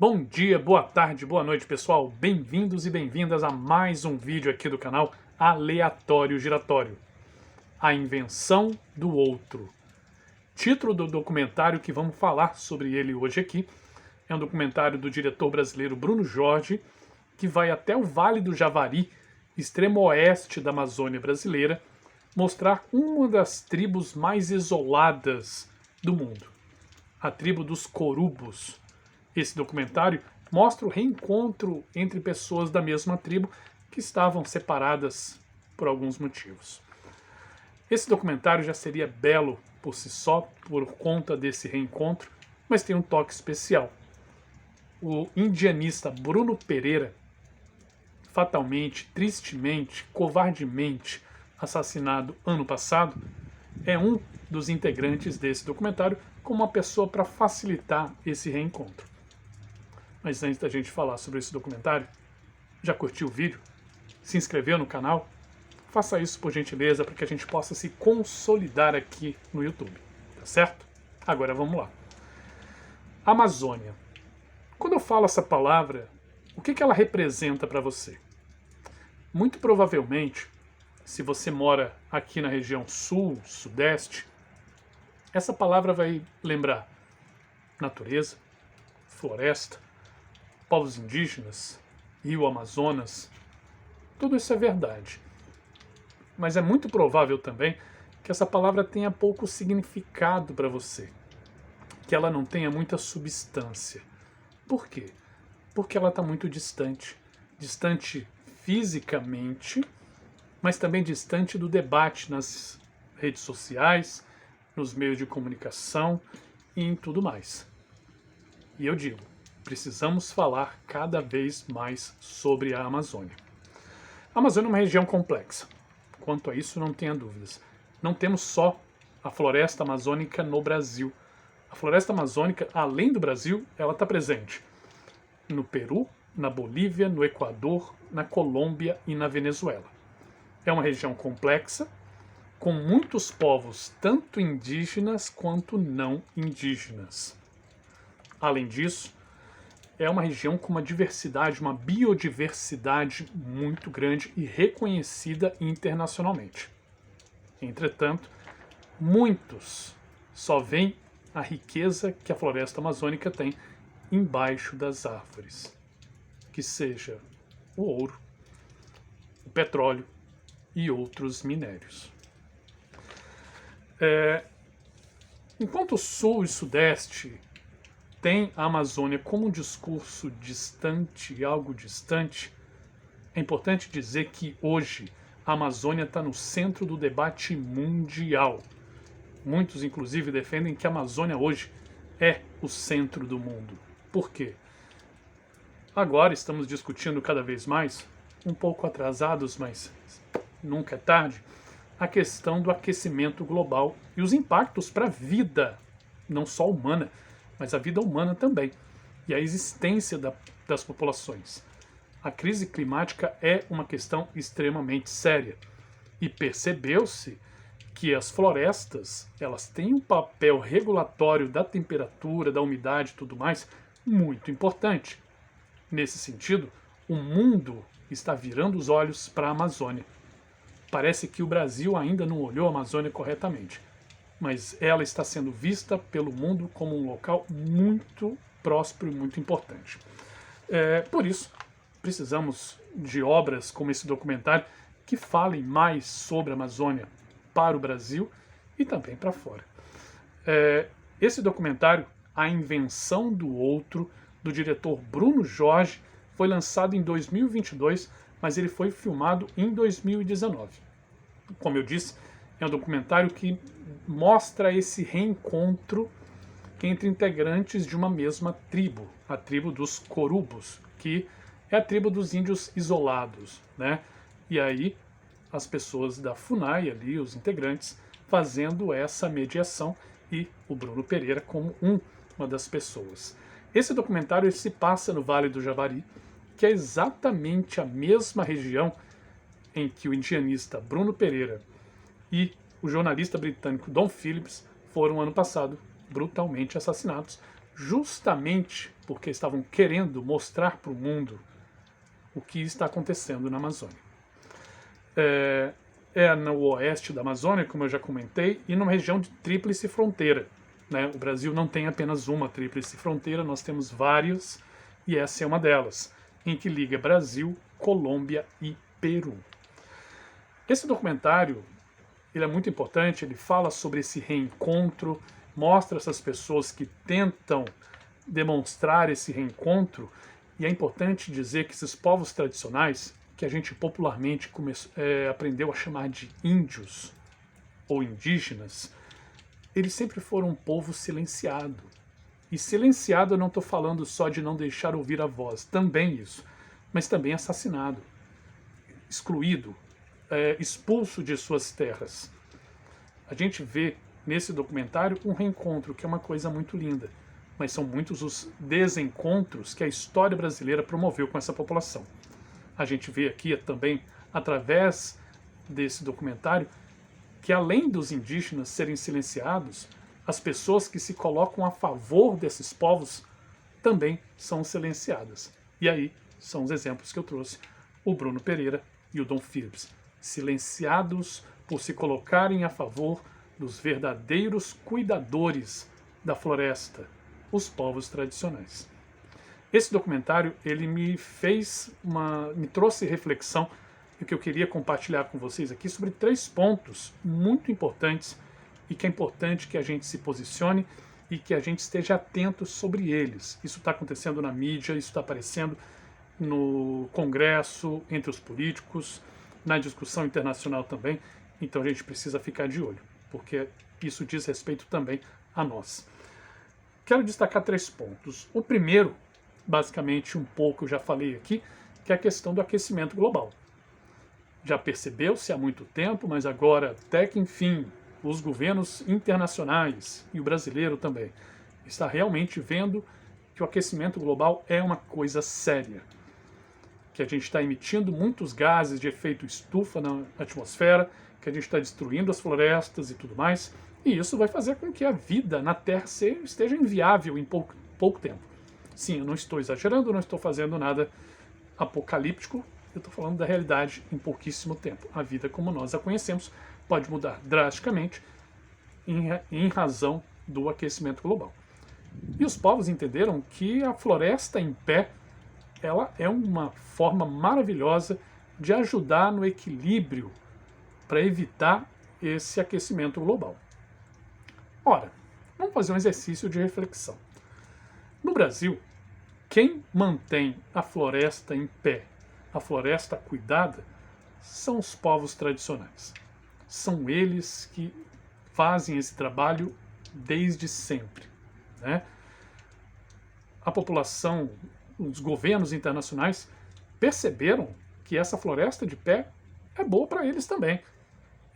Bom dia, boa tarde, boa noite, pessoal. Bem-vindos e bem-vindas a mais um vídeo aqui do canal Aleatório Giratório. A invenção do outro. Título do documentário que vamos falar sobre ele hoje aqui é um documentário do diretor brasileiro Bruno Jorge, que vai até o Vale do Javari, extremo oeste da Amazônia brasileira, mostrar uma das tribos mais isoladas do mundo, a tribo dos Corubos. Esse documentário mostra o reencontro entre pessoas da mesma tribo que estavam separadas por alguns motivos. Esse documentário já seria belo por si só, por conta desse reencontro, mas tem um toque especial. O indianista Bruno Pereira, fatalmente, tristemente, covardemente assassinado ano passado, é um dos integrantes desse documentário como uma pessoa para facilitar esse reencontro. Mas antes da gente falar sobre esse documentário, já curtiu o vídeo? Se inscreveu no canal? Faça isso por gentileza para que a gente possa se consolidar aqui no YouTube, tá certo? Agora vamos lá. Amazônia. Quando eu falo essa palavra, o que ela representa para você? Muito provavelmente, se você mora aqui na região sul, sudeste, essa palavra vai lembrar natureza, floresta, povos indígenas, rio Amazonas. Tudo isso é verdade. Mas é muito provável também que essa palavra tenha pouco significado para você, que ela não tenha muita substância. Por quê? Porque ela está muito distante. Distante fisicamente, mas também distante do debate nas redes sociais, nos meios de comunicação e em tudo mais. E eu digo, precisamos falar cada vez mais sobre a Amazônia. A Amazônia é uma região complexa. Quanto a isso, não tenha dúvidas. Não temos só a floresta amazônica no Brasil. A floresta amazônica, além do Brasil, ela está presente no Peru, na Bolívia, no Equador, na Colômbia e na Venezuela. É uma região complexa, com muitos povos, tanto indígenas quanto não indígenas. Além disso, é uma região com uma diversidade, uma biodiversidade muito grande e reconhecida internacionalmente. Entretanto, muitos só veem a riqueza que a floresta amazônica tem embaixo das árvores, que seja o ouro, o petróleo e outros minérios. Enquanto o sul e sudeste tem a Amazônia como um discurso distante, algo distante, é importante dizer que hoje a Amazônia está no centro do debate mundial. Muitos, inclusive, defendem que a Amazônia hoje é o centro do mundo. Por quê? Agora estamos discutindo cada vez mais, um pouco atrasados, mas nunca é tarde, a questão do aquecimento global e os impactos para a vida, não só humana, mas a vida humana também, e a existência das populações. A crise climática é uma questão extremamente séria, e percebeu-se que as florestas, elas têm um papel regulatório da temperatura, da umidade e tudo mais, muito importante. Nesse sentido, o mundo está virando os olhos para a Amazônia. Parece que o Brasil ainda não olhou a Amazônia corretamente, mas ela está sendo vista pelo mundo como um local muito próspero e muito importante. Por isso, precisamos de obras como esse documentário que falem mais sobre a Amazônia para o Brasil e também para fora. Esse documentário, A Invenção do Outro, do diretor Bruno Jorge, foi lançado em 2022, mas ele foi filmado em 2019. Como eu disse, é um documentário que mostra esse reencontro entre integrantes de uma mesma tribo, a tribo dos Corubos, que é a tribo dos índios isolados, né? E aí as pessoas da FUNAI ali, os integrantes, fazendo essa mediação e o Bruno Pereira como uma das pessoas. Esse documentário se passa no Vale do Javari, que é exatamente a mesma região em que o indianista Bruno Pereira e o jornalista britânico Dom Phillips foram, ano passado, brutalmente assassinados justamente porque estavam querendo mostrar para o mundo o que está acontecendo na Amazônia. É no oeste da Amazônia, como eu já comentei, e numa região de tríplice fronteira, né? O Brasil não tem apenas uma tríplice fronteira, nós temos várias, e essa é uma delas, em que liga Brasil, Colômbia e Peru. Esse documentário, ele é muito importante, ele fala sobre esse reencontro, mostra essas pessoas que tentam demonstrar esse reencontro, e é importante dizer que esses povos tradicionais, que a gente popularmente aprendeu a chamar de índios ou indígenas, eles sempre foram um povo silenciado. E silenciado eu não estou falando só de não deixar ouvir a voz, também isso, mas também assassinado, excluído, expulso de suas terras. A gente vê nesse documentário um reencontro, que é uma coisa muito linda, mas são muitos os desencontros que a história brasileira promoveu com essa população. A gente vê aqui também, através desse documentário, que além dos indígenas serem silenciados, as pessoas que se colocam a favor desses povos também são silenciadas. E aí são os exemplos que eu trouxe, o Bruno Pereira e o Dom Phillips, silenciados por se colocarem a favor dos verdadeiros cuidadores da floresta, os povos tradicionais. Esse documentário, ele me trouxe reflexão, e que eu queria compartilhar com vocês aqui sobre 3 pontos muito importantes, e que é importante que a gente se posicione e que a gente esteja atento sobre eles. Isso está acontecendo na mídia, isso está aparecendo no Congresso, entre os políticos, na discussão internacional também, então a gente precisa ficar de olho, porque isso diz respeito também a nós. Quero destacar 3 pontos. O primeiro, basicamente um pouco eu já falei aqui, que é a questão do aquecimento global. Já percebeu-se há muito tempo, mas agora, até que enfim, os governos internacionais, e o brasileiro também, está realmente vendo que o aquecimento global é uma coisa séria. Que a gente está emitindo muitos gases de efeito estufa na atmosfera, que a gente está destruindo as florestas e tudo mais, e isso vai fazer com que a vida na Terra esteja inviável em pouco tempo. Sim, eu não estou exagerando, não estou fazendo nada apocalíptico, eu estou falando da realidade em pouquíssimo tempo. A vida como nós a conhecemos pode mudar drasticamente em razão do aquecimento global. E os povos entenderam que a floresta em pé, ela é uma forma maravilhosa de ajudar no equilíbrio para evitar esse aquecimento global. Ora, vamos fazer um exercício de reflexão. No Brasil, quem mantém a floresta em pé, a floresta cuidada, são os povos tradicionais. São eles que fazem esse trabalho desde sempre, né? A população, os governos internacionais perceberam que essa floresta de pé é boa para eles também.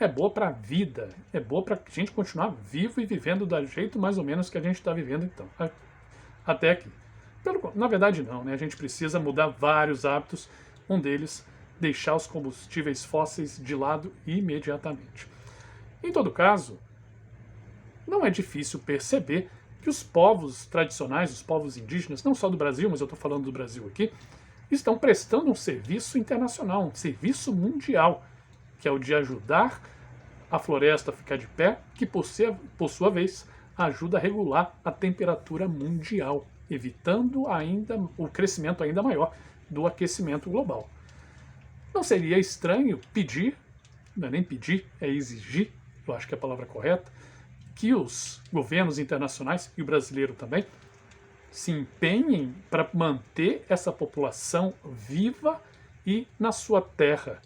É boa para a vida, é boa para a gente continuar vivo e vivendo do jeito mais ou menos que a gente está vivendo então, até aqui. Na verdade não, né? A gente precisa mudar vários hábitos, um deles, deixar os combustíveis fósseis de lado imediatamente. Em todo caso, não é difícil perceber que os povos tradicionais, os povos indígenas, não só do Brasil, mas eu estou falando do Brasil aqui, estão prestando um serviço internacional, um serviço mundial, que é o de ajudar a floresta a ficar de pé, que por sua vez ajuda a regular a temperatura mundial, evitando ainda o crescimento ainda maior do aquecimento global. Não seria estranho pedir, não é nem pedir, é exigir, eu acho que é a palavra correta, que os governos internacionais, e o brasileiro também, se empenhem para manter essa população viva e na sua terra.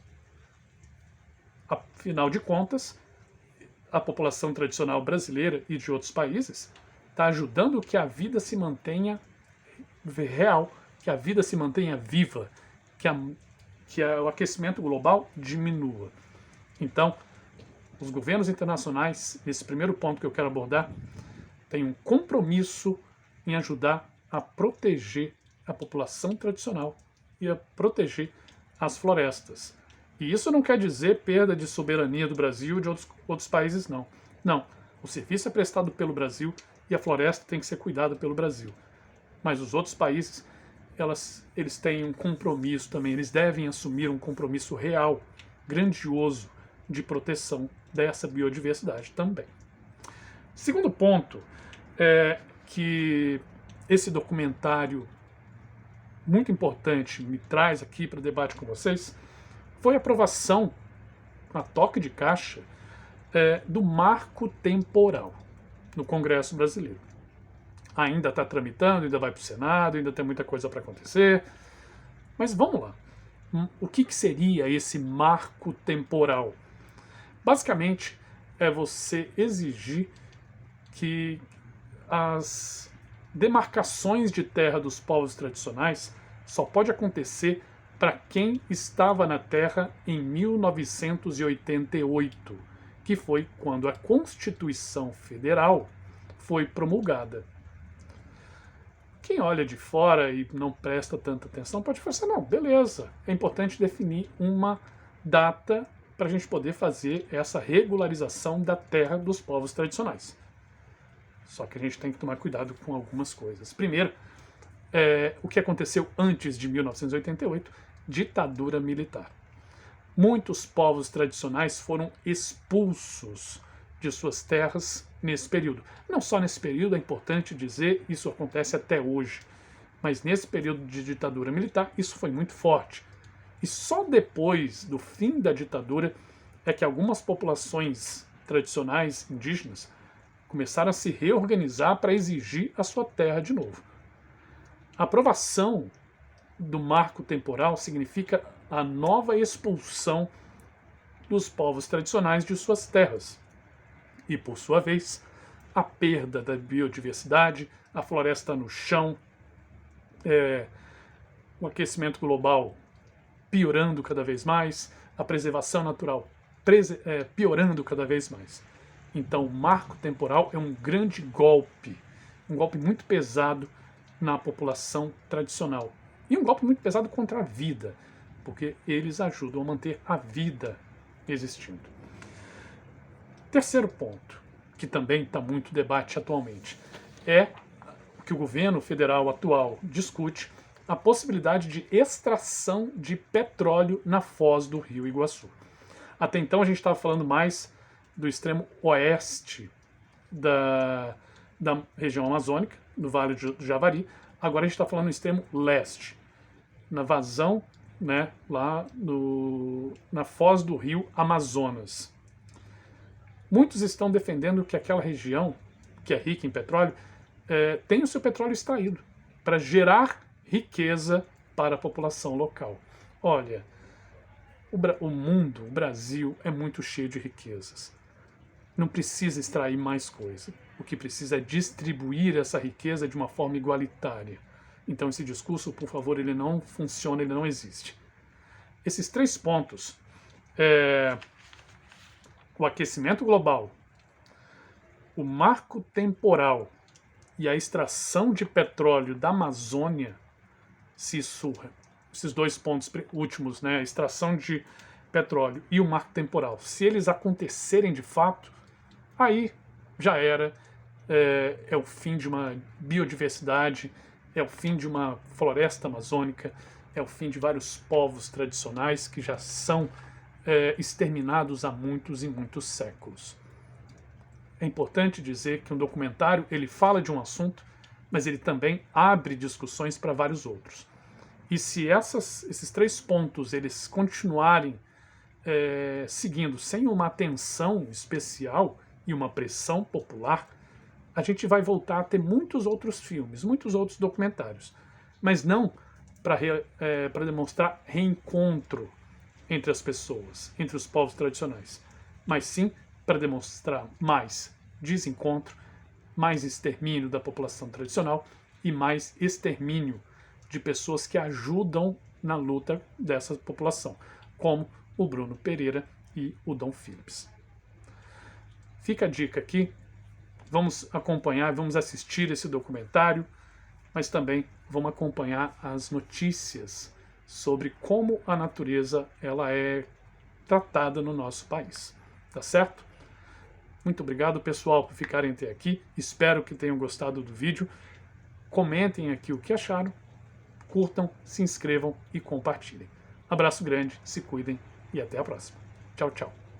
Afinal de contas, a população tradicional brasileira e de outros países está ajudando que a vida se mantenha real, que a vida se mantenha viva, que o aquecimento global diminua. Então, os governos internacionais, nesse primeiro ponto que eu quero abordar, têm um compromisso em ajudar a proteger a população tradicional e a proteger as florestas. E isso não quer dizer perda de soberania do Brasil e de outros países, não. Não, o serviço é prestado pelo Brasil e a floresta tem que ser cuidada pelo Brasil. Mas os outros países, eles têm um compromisso também, eles devem assumir um compromisso real, grandioso, de proteção dessa biodiversidade também. Segundo ponto é que esse documentário muito importante me traz aqui para debate com vocês foi a aprovação, a toque de caixa, do marco temporal no Congresso brasileiro. Ainda está tramitando, ainda vai para o Senado, ainda tem muita coisa para acontecer. Mas vamos lá. O que seria esse marco temporal? Basicamente, é você exigir que as demarcações de terra dos povos tradicionais só pode acontecer para quem estava na terra em 1988, que foi quando a Constituição Federal foi promulgada. Quem olha de fora e não presta tanta atenção pode falar assim, não, beleza, é importante definir uma data para a gente poder fazer essa regularização da terra dos povos tradicionais. Só que a gente tem que tomar cuidado com algumas coisas. Primeiro, o que aconteceu antes de 1988, ditadura militar. Muitos povos tradicionais foram expulsos de suas terras nesse período. Não só nesse período, é importante dizer, isso acontece até hoje, mas nesse período de ditadura militar, isso foi muito forte. E só depois do fim da ditadura é que algumas populações tradicionais indígenas começaram a se reorganizar para exigir a sua terra de novo. A aprovação do marco temporal significa a nova expulsão dos povos tradicionais de suas terras. E, por sua vez, a perda da biodiversidade, a floresta no chão, o aquecimento global piorando cada vez mais, a preservação natural piorando cada vez mais. Então, o marco temporal é um grande golpe, um golpe muito pesado na população tradicional. E um golpe muito pesado contra a vida, porque eles ajudam a manter a vida existindo. Terceiro ponto, que também está muito debate atualmente, é que o governo federal atual discute a possibilidade de extração de petróleo na foz do Rio Iguaçu. Até então a gente estava falando mais do extremo oeste da região amazônica, do Vale do Javari. Agora a gente está falando no extremo leste, na vazão, né, lá na foz do rio Amazonas. Muitos estão defendendo que aquela região, que é rica em petróleo, tem o seu petróleo extraído para gerar riqueza para a população local. Olha, o mundo, o Brasil, é muito cheio de riquezas. Não precisa extrair mais coisa. O que precisa é distribuir essa riqueza de uma forma igualitária. Então esse discurso, por favor, ele não funciona, ele não existe. Esses três pontos, o aquecimento global, o marco temporal e a extração de petróleo da Amazônia, esses dois pontos últimos, né, a extração de petróleo e o marco temporal, se eles acontecerem de fato, aí já era, é o fim de uma biodiversidade, é o fim de uma floresta amazônica, é o fim de vários povos tradicionais que já são exterminados há muitos e muitos séculos. É importante dizer que um documentário ele fala de um assunto, mas ele também abre discussões para vários outros. E se esses três pontos eles continuarem seguindo sem uma atenção especial e uma pressão popular, a gente vai voltar a ter muitos outros filmes, muitos outros documentários, mas não para demonstrar reencontro entre as pessoas, entre os povos tradicionais, mas sim para demonstrar mais desencontro, mais extermínio da população tradicional e mais extermínio de pessoas que ajudam na luta dessa população, como o Bruno Pereira e o Dom Phillips. Fica a dica aqui, vamos acompanhar, vamos assistir esse documentário, mas também vamos acompanhar as notícias sobre como a natureza ela é tratada no nosso país, tá certo? Muito obrigado, pessoal, por ficarem até aqui. Espero que tenham gostado do vídeo. Comentem aqui o que acharam, curtam, se inscrevam e compartilhem. Abraço grande, se cuidem e até a próxima. Tchau, tchau.